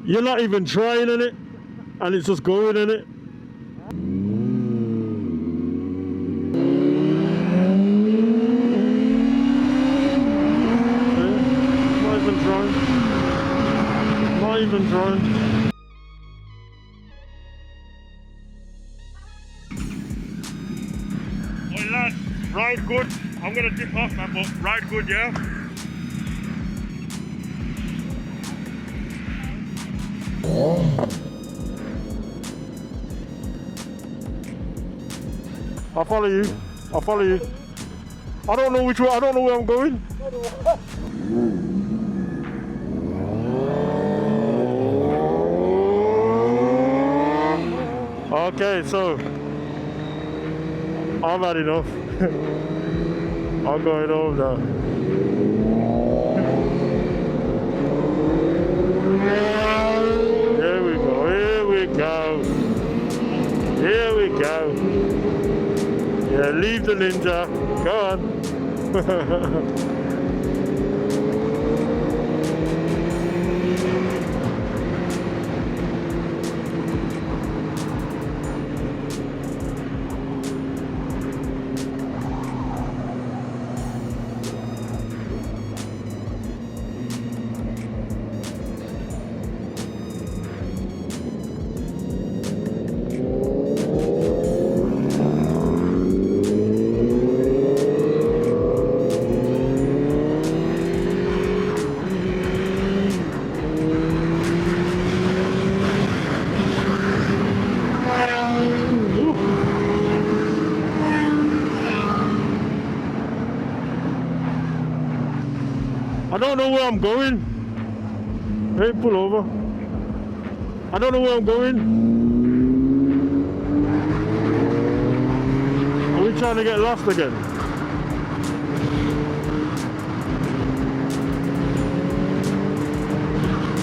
You're not even trying in it, and it's just going in it. Not even trying. Not even trying. Oi lads, ride good. I'm gonna dip off man, but ride good, yeah? I'll follow you. I'll follow you. I don't know which way. I don't know where I'm going. Okay, so I've had enough. I'm going home now. Here we go. Here we go. Here we go. Yeah, leave the Ninja. Go on. I don't know where I'm going. Hey, pull over. I don't know where I'm going. Are we trying to get lost again?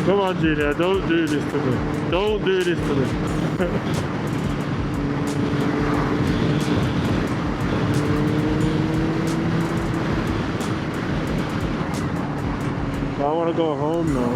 Come on, Junior, don't do this to me. Don't do this to me. I want to go home now.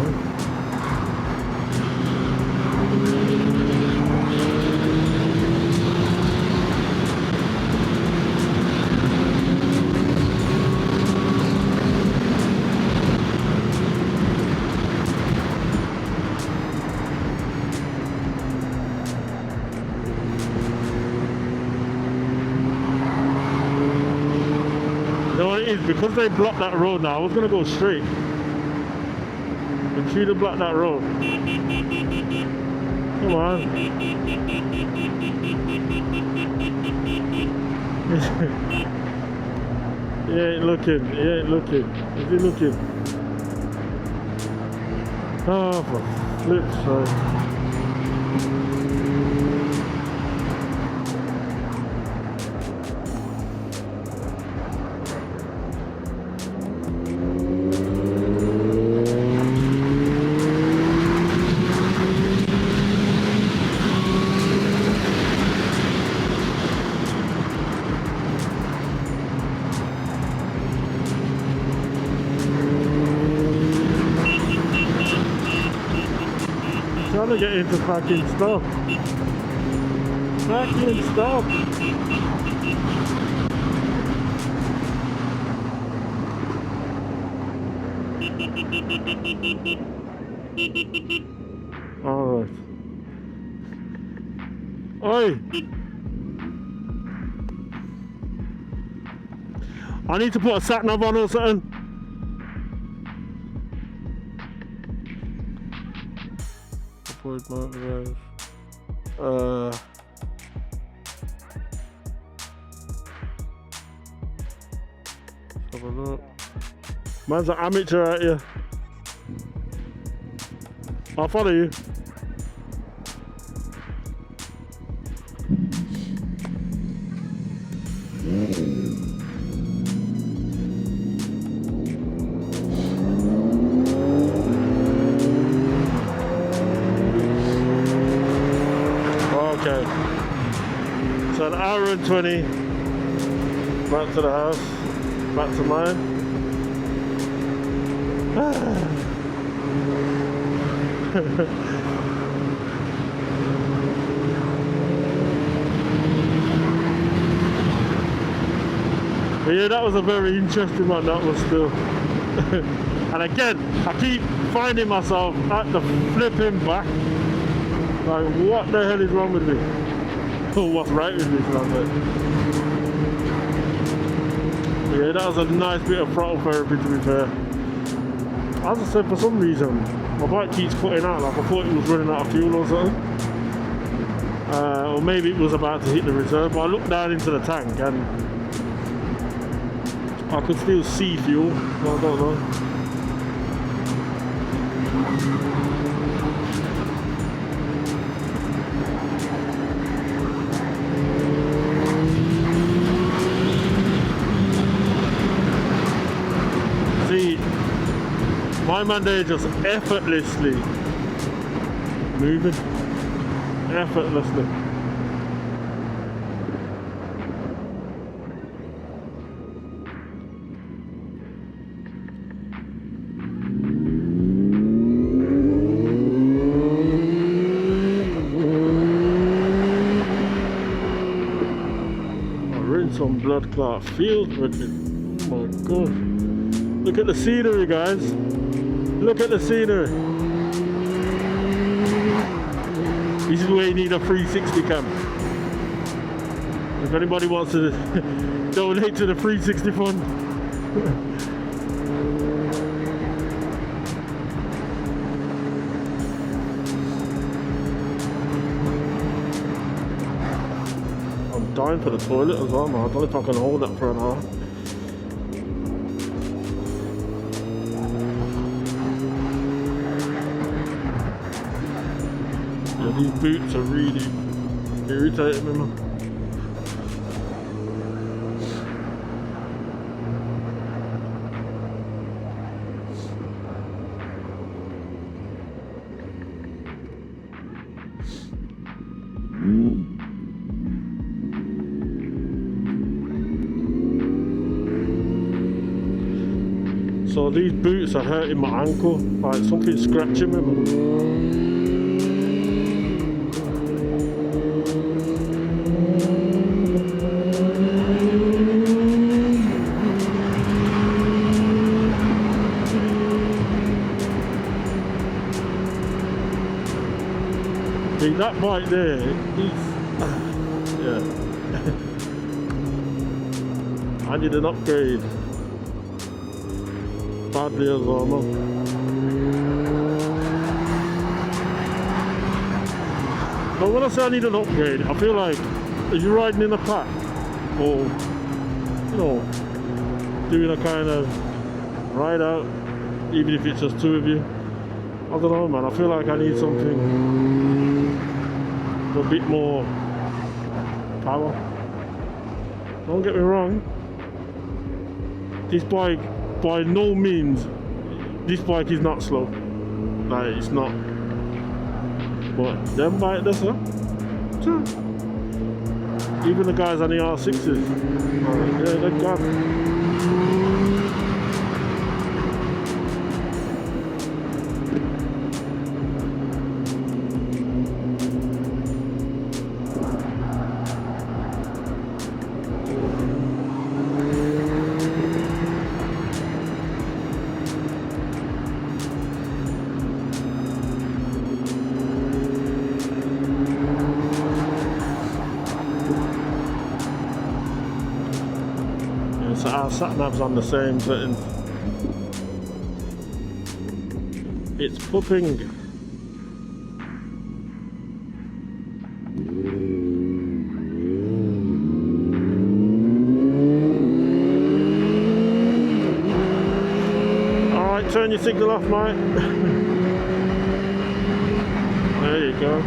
You know what it is? Because they blocked that road now, I was going to go straight. But you to block that road. Come on. He ain't looking. He ain't looking. Is he looking? Oh, for flip's sake. Trying to get into fucking stuff. Fucking stuff. Alright. Oi! I need to put a sat nav on or something. Motovlogs. Let's have a look. Man's an amateur out here. I'll follow you. Okay, so an hour and 20 back to the house, back to mine. Yeah, that was a very interesting one, that was still. And again, I keep finding myself at the flipping back. Like, what the hell is wrong with me? Or what's right with me? Yeah, that was a nice bit of throttle therapy, to be fair. As I said, for some reason, my bike keeps cutting out. Like, I thought it was running out of fuel or something. Or maybe it was about to hit the reserve. But I looked down into the tank and I could still see fuel. I don't know. See, my man there just effortlessly moving. Effortlessly. We're in some blood clot field with it. Oh my god. Look at the scenery, guys. Look at the scenery. This is where you need a 360 cam. If anybody wants to donate to the 360 fund. I'm dying for the toilet as well, man. I don't know if I can hold that for an hour. These boots are really irritating me, man. So these boots are hurting my ankle, like something's scratching me, man. That bike there is, yeah. I need an upgrade badly as well, man. But when I say I need an upgrade, I feel like as you're riding in a pack or, you know, doing a kind of ride out, even if it's just two of you, I don't know, man, I feel like I need something a bit more power. Don't get me wrong, this bike by no means, this bike is not slow, like it's not, but them bike does that. Even the guys on the R6s, yeah, they're gone. So our sat-nav's on the same setting. It's pooping. Alright, turn your signal off, mate. There you go.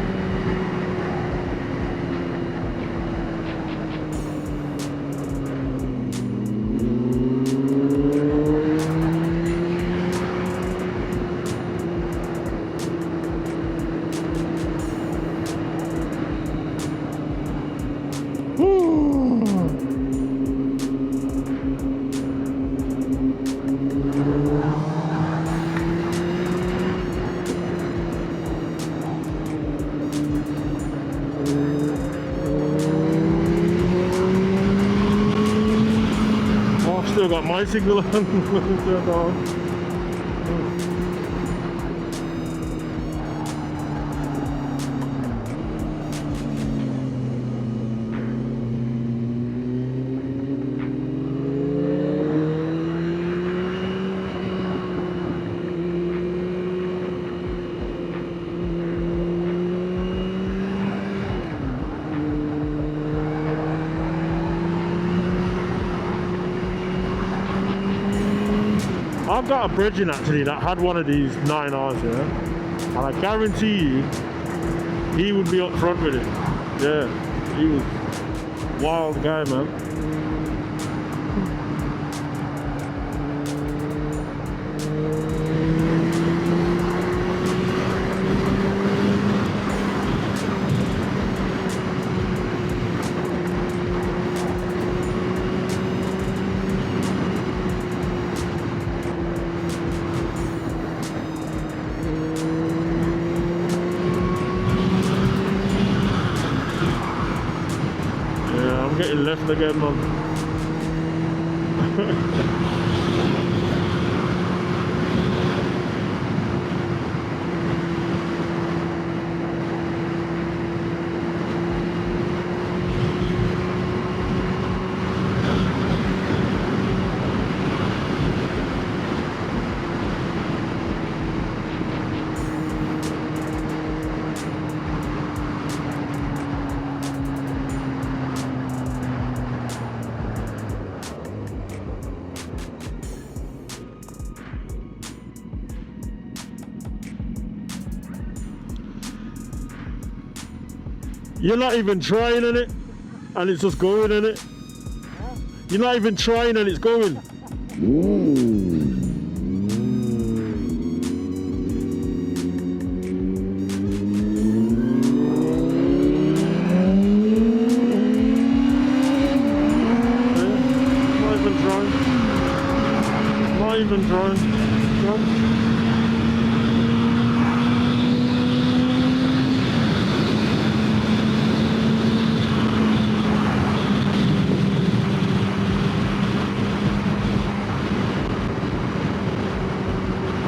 still got my signal on. Turned on. I've got a brethren actually that had one of these 9Rs, yeah, and I guarantee you he would be up front with it. Yeah, he was a wild guy, man. Getting left again, man. You're not even trying in it, and it's just going in it. You're not even trying and it's going. Not even trying. Not even trying.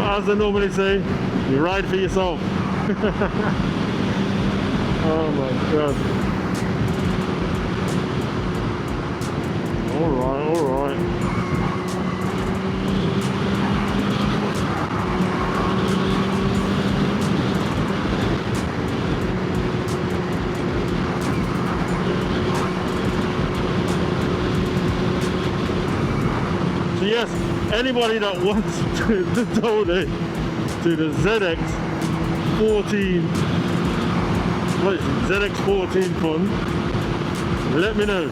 As they normally say, you ride for yourself. Oh my god. Alright, alright. So yes, anybody that wants to donate to the ZX14, what is it, ZX14 fund, let me know.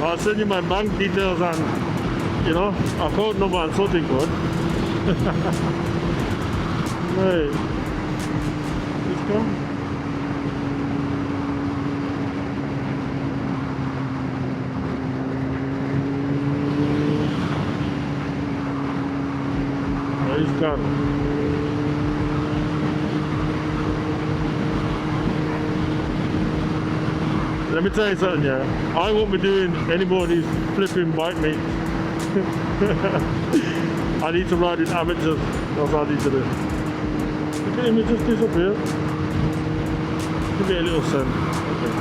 I'll send you my bank details and, you know, account number and sorting code. Hey, let's go. He's gone. Let me tell you something, yeah. I won't be doing any more of these flipping bike meets. I need to ride with amateurs. That's what I need to do. Look at him, he just disappeared. Give it a little sun. Okay.